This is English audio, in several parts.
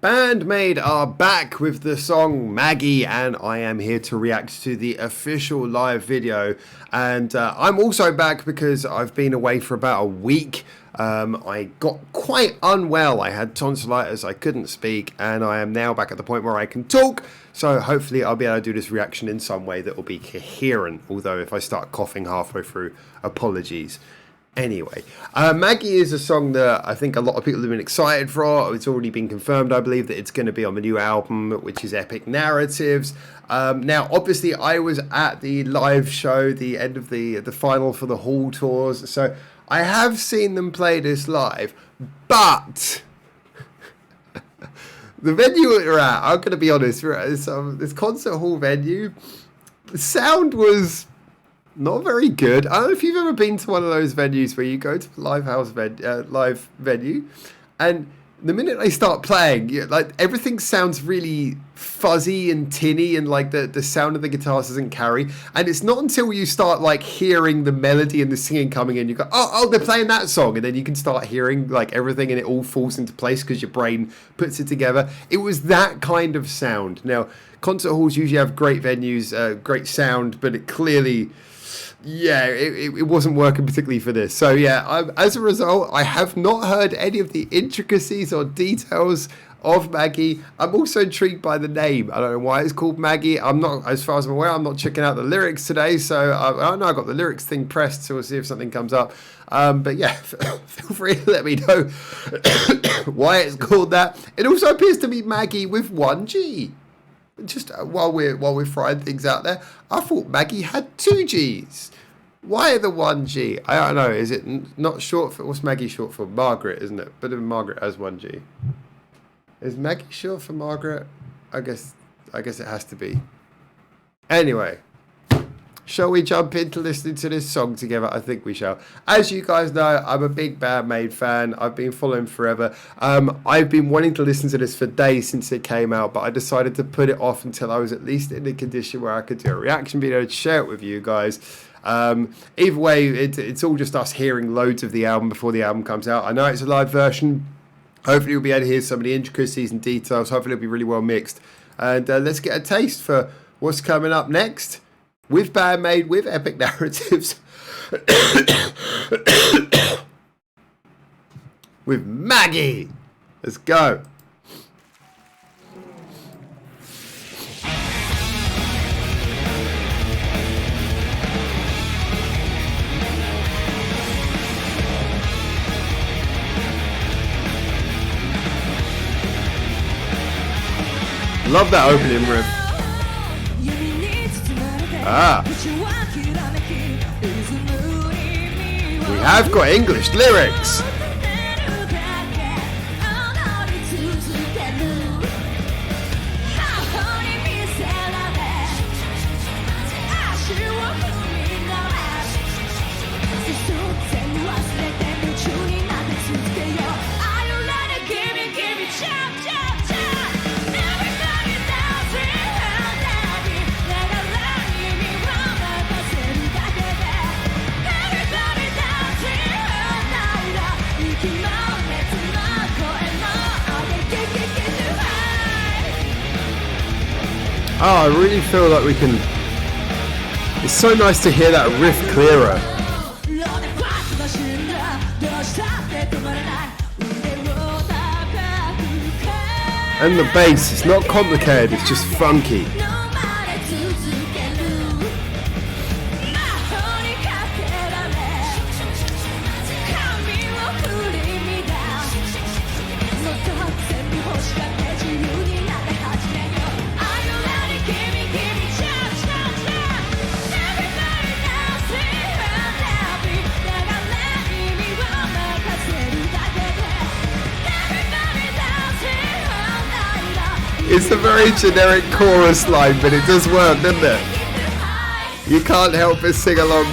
Band-Maid are back with the song Maggie, and I am here to react to the official live video. And I'm also back because I've been away for about a week. I got quite unwell. I had tonsillitis, I couldn't speak, and I am now back at the point where I can talk. So hopefully I'll be able to do this reaction in some way that will be coherent. Although if I start coughing halfway through, apologies. Anyway, Maggie is a song that I think a lot of people have been excited for. It's already been confirmed, I believe, that it's going to be on the new album, which is Epic Narratives. Now, obviously, I was at the live show, the end of the final for the hall tours, so I have seen them play this live, but the venue we're at, I'm going to be honest, we're at this concert hall venue, the sound was not very good. I don't know if you've ever been to one of those venues where you go to a live venue, and the minute they start playing, like everything sounds really fuzzy and tinny, and like the sound of the guitars doesn't carry. And it's not until you start like hearing the melody and the singing coming in, you go, oh, they're playing that song, and then you can start hearing like everything, and it all falls into place because your brain puts it together. It was that kind of sound. Now, concert halls usually have great venues, great sound, but it clearly, yeah, it wasn't working particularly for this. So yeah, as a result, I have not heard any of the intricacies or details of Maggie. I'm also intrigued by the name. I don't know why it's called Maggie. I'm not, as far as I'm aware, I'm not checking out the lyrics today. So I know I got the lyrics thing pressed, so we'll see if something comes up. But yeah, feel free to let me know why it's called that. It also appears to be Maggie with one G. Just while we're frying things out there, I thought Maggie had two G's. Why the one G? I don't know. Is it not short for, what's Maggie short for? Margaret, isn't it? But Margaret has one G. Is Maggie short for Margaret? I guess it has to be. Anyway, shall we jump into listening to this song together? I think we shall. As you guys know, I'm a big Band-Maid fan. I've been following forever. I've been wanting to listen to this for days since it came out, but I decided to put it off until I was at least in a condition where I could do a reaction video to share it with you guys. Either way, it's all just us hearing loads of the album before the album comes out. I know it's a live version. Hopefully you'll be able to hear some of the intricacies and details. Hopefully it'll be really well mixed. And let's get a taste for what's coming up next with Band-Maid, with Epic Narratives, with Maggie. Let's go. Love that opening riff. We have got English lyrics. Oh, I really feel like we can. It's so nice to hear that riff clearer. And the bass, it's not complicated, it's just funky. It's a very generic chorus line, but it does work, doesn't it? You can't help but sing along.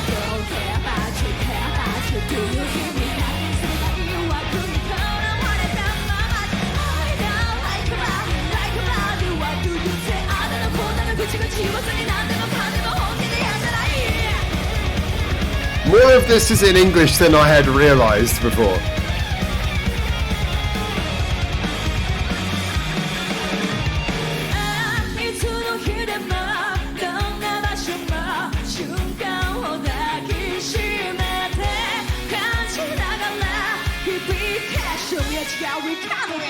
More of this is in English than I had realised before. Yeah, we got it.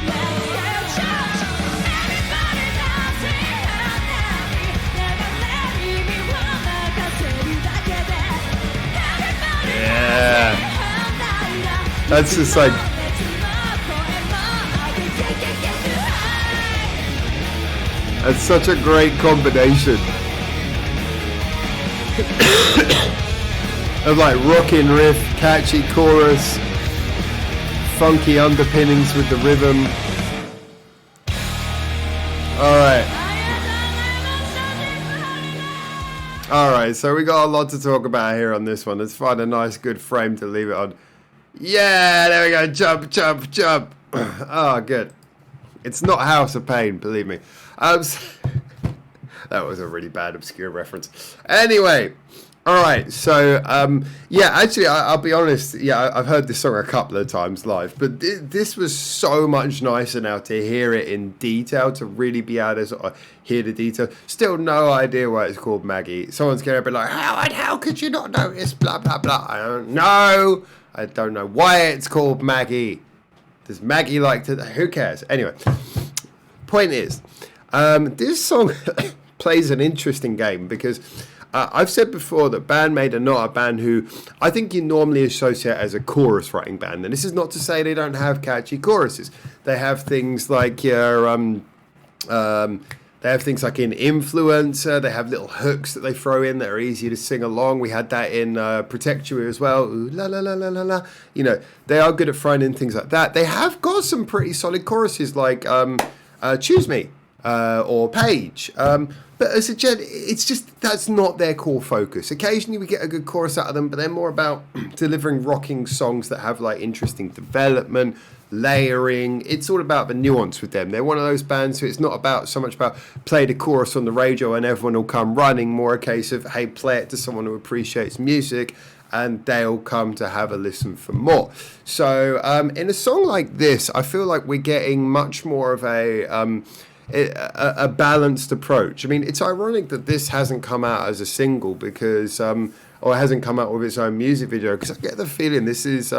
Let's get church. Everybody dancing, happy. Never let me wanna consider that Everybody Yeah. That's just like. That's such a great combination of like rocking riff, catchy chorus, funky underpinnings with the rhythm. Alright, so we got a lot to talk about here on this one. Let's find a nice good frame to leave it on. Yeah, there we go. Jump, jump, jump. Oh, good. It's not House of Pain, believe me. That was a really bad, obscure reference. Anyway, all right. So, yeah, actually, I'll be honest. Yeah, I've heard this song a couple of times live, but this was so much nicer now to hear it in detail, to really be able to sort of hear the detail. Still no idea why it's called Maggie. Someone's going to be like, how could you not notice? Blah, blah, blah. I don't know. I don't know why it's called Maggie. Does Maggie like to... Who cares? Anyway, point is, this song plays an interesting game because I've said before that Band-Maid are not a band who I think you normally associate as a chorus writing band. And this is not to say they don't have catchy choruses. They have things like your... they have things like in Influencer. They have little hooks that they throw in that are easy to sing along. We had that in Protect You as well. Ooh, la la la la la la. You know, they are good at throwing in things like that. They have got some pretty solid choruses like Choose Me or Page. But as a gen, it's just that's not their core focus. Occasionally we get a good chorus out of them, but they're more about delivering rocking songs that have like interesting development, layering. It's all about the nuance with them. They're one of those bands who it's not about so much about play the chorus on the radio and everyone will come running, more a case of hey, play it to someone who appreciates music and they'll come to have a listen for more. So in a song like this, I feel like we're getting much more of a balanced approach. I mean, it's ironic that this hasn't come out as a single because or hasn't come out with its own music video, because I get the feeling this is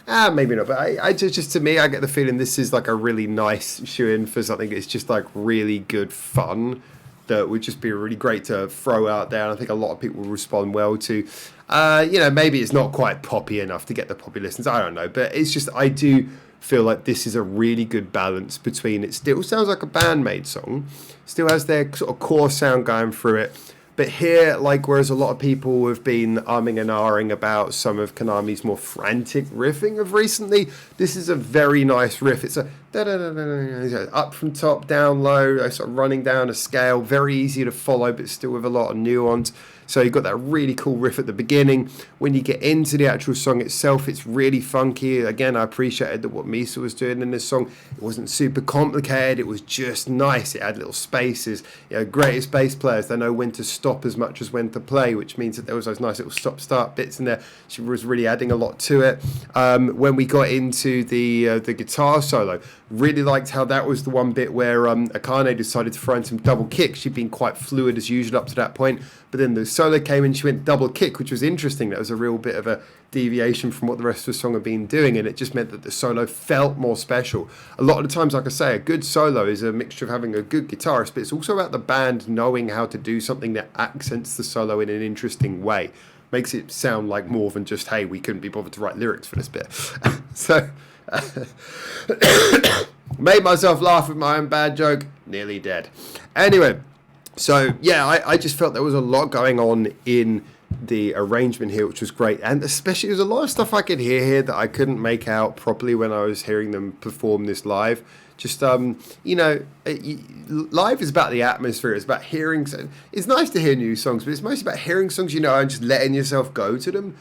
maybe not, but I just to me, I get the feeling this is like a really nice shoe-in for something that's just like really good fun that would just be really great to throw out there. And I think a lot of people will respond well to. You know, maybe it's not quite poppy enough to get the poppy listens. I don't know, but it's just I do feel like this is a really good balance between it still sounds like a Band-Maid song, still has their sort of core sound going through it. But here, like, whereas a lot of people have been umming and ahhing about some of Konami's more frantic riffing of recently, this is a very nice riff. It's a up from top, down low, sort of running down a scale, very easy to follow, but still with a lot of nuance. So you've got that really cool riff at the beginning. When you get into the actual song itself, it's really funky. Again, I appreciated that what Misa was doing in this song. It wasn't super complicated. It was just nice. It had little spaces. You know, greatest bass players, they know when to stop as much as when to play, which means that there was those nice little stop-start bits in there. She was really adding a lot to it. When we got into the guitar solo, really liked how that was the one bit where Akane decided to throw in some double kicks. She'd been quite fluid as usual up to that point, but then the solo came in, she went double kick, which was interesting. That was a real bit of a deviation from what the rest of the song had been doing, and it just meant that the solo felt more special. A lot of the times, like I say, a good solo is a mixture of having a good guitarist, but it's also about the band knowing how to do something that accents the solo in an interesting way. Makes it sound like more than just, hey, we couldn't be bothered to write lyrics for this bit. So... made myself laugh with my own bad joke, nearly dead. Anyway, so yeah, I just felt there was a lot going on in the arrangement here, which was great, and especially there's a lot of stuff I could hear here that I couldn't make out properly when I was hearing them perform this live. Just you know, live is about the atmosphere. It's about hearing. It's nice to hear new songs, but it's mostly about hearing songs you know and just letting yourself go to them.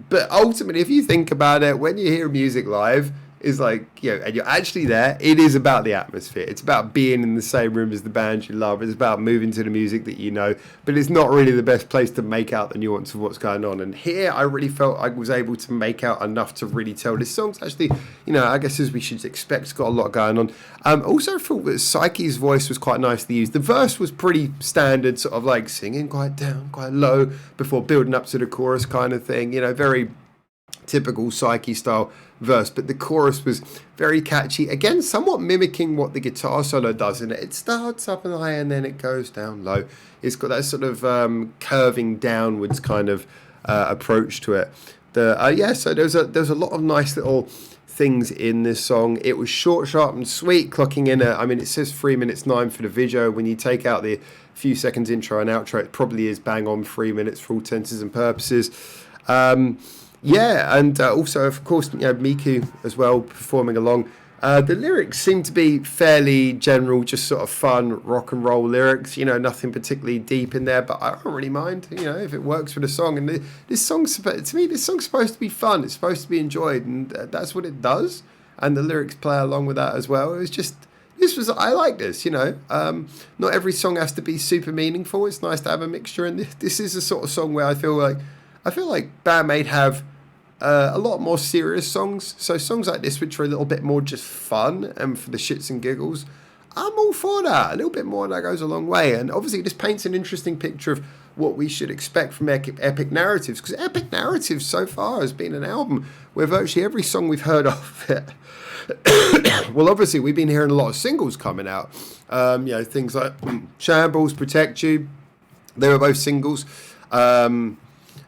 But ultimately, if you think about it, when you hear music live, is like, you know, and you're actually there, it is about the atmosphere. It's about being in the same room as the band you love. It's about moving to the music that you know, but it's not really the best place to make out the nuance of what's going on. And here, I really felt I was able to make out enough to really tell this song's actually, you know, I guess as we should expect, it's got a lot going on. Also, I thought that Psyche's voice was quite nicely used. The verse was pretty standard, sort of like singing quite down, quite low, before building up to the chorus kind of thing. You know, very typical Psyche style verse, but the chorus was very catchy. Again, somewhat mimicking what the guitar solo does in it. It starts up and high and then it goes down low. It's got that sort of curving downwards kind of approach to it. So there's a lot of nice little things in this song. It was short, sharp, and sweet, clocking in it says 3 minutes 9 for the video. When you take out the few seconds intro and outro, it probably is bang on 3 minutes for all intents and purposes. Also, of course, Miku as well performing along. The lyrics seem to be fairly general, just sort of fun rock and roll lyrics. Nothing particularly deep in there, but I don't really mind. If it works for the song. And this song's supposed to be fun. It's supposed to be enjoyed, and that's what it does. And the lyrics play along with that as well. I like this. Not every song has to be super meaningful. It's nice to have a mixture, and this is a sort of song where I feel like Band-Maid have a lot more serious songs. So songs like this, which are a little bit more just fun and for the shits and giggles, I'm all for that. A little bit more, that goes a long way. And obviously this paints an interesting picture of what we should expect from Epic Narratives, because Epic Narratives so far has been an album where virtually every song we've heard of it. Well, obviously we've been hearing a lot of singles coming out. Things like Shambles, Protect You. They were both singles.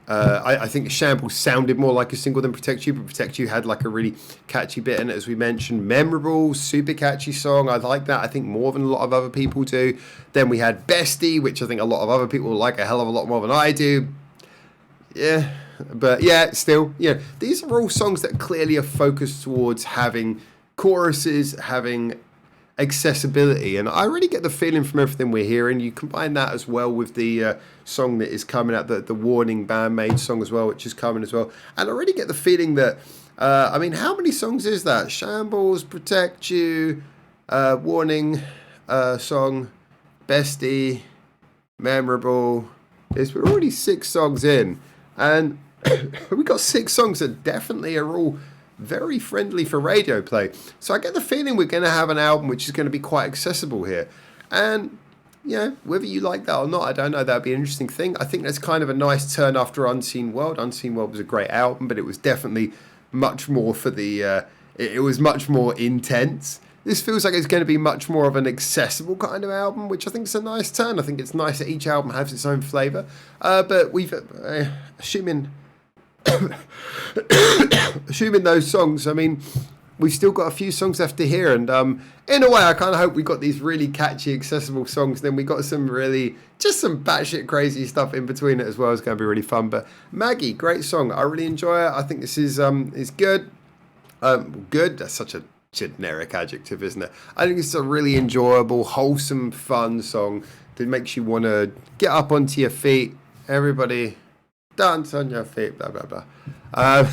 I think Shambles sounded more like a single than Protect You, but Protect You had like a really catchy bit in it, as we mentioned. Memorable, super catchy song. I like that, I think, more than a lot of other people do. Then we had Bestie, which I think a lot of other people like a hell of a lot more than I do. Yeah, but still, these are all songs that clearly are focused towards having choruses, having accessibility, and I really get the feeling from everything we're hearing. You combine that as well with the song that is coming out, the Warning Band-Maid song as well, which is coming as well, and I really get the feeling that how many songs is that? Shambles, Protect You, Warning song, Bestie, Memorable. We're already 6 songs in, and we got 6 songs that definitely are all very friendly for radio play. So I get the feeling we're going to have an album which is going to be quite accessible here. And, whether you like that or not, I don't know. That'd be an interesting thing. I think that's kind of a nice turn after Unseen World. Unseen World was a great album, but it was definitely much more for the... it was much more intense. This feels like it's going to be much more of an accessible kind of album, which I think is a nice turn. I think it's nice that each album has its own flavour. But we've... assuming those songs, we've still got a few songs left to hear, and in a way I kind of hope we got these really catchy accessible songs, then we got some batshit crazy stuff in between it as well. It's going to be really fun. But Maggie, great song, I really enjoy it. I think this is good. Good, that's such a generic adjective, isn't it? I think it's a really enjoyable, wholesome, fun song that makes you want to get up onto your feet. Everybody dance on your feet, blah blah blah. I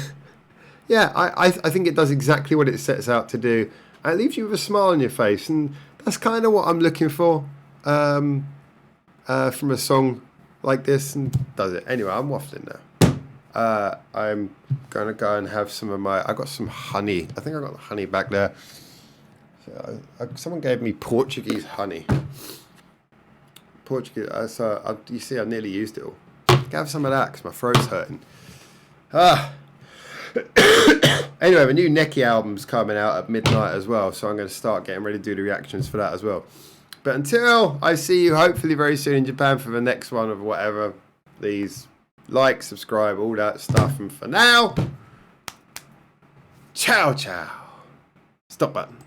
think it does exactly what it sets out to do. It leaves you with a smile on your face, and that's kind of what I'm looking for from a song like this, and does it. Anyway, I'm waffling now. I'm going to go and have some of I got some honey. I think I got the honey back there. So someone gave me Portuguese honey. Portuguese, you see I nearly used it all. Have some of that because my throat's hurting. Anyway, the new Neki album's coming out at midnight as well, so I'm going to start getting ready to do the reactions for that as well. But until I see you hopefully very soon in Japan for the next one of whatever, please like, subscribe, all that stuff. And for now, ciao ciao. Stop button.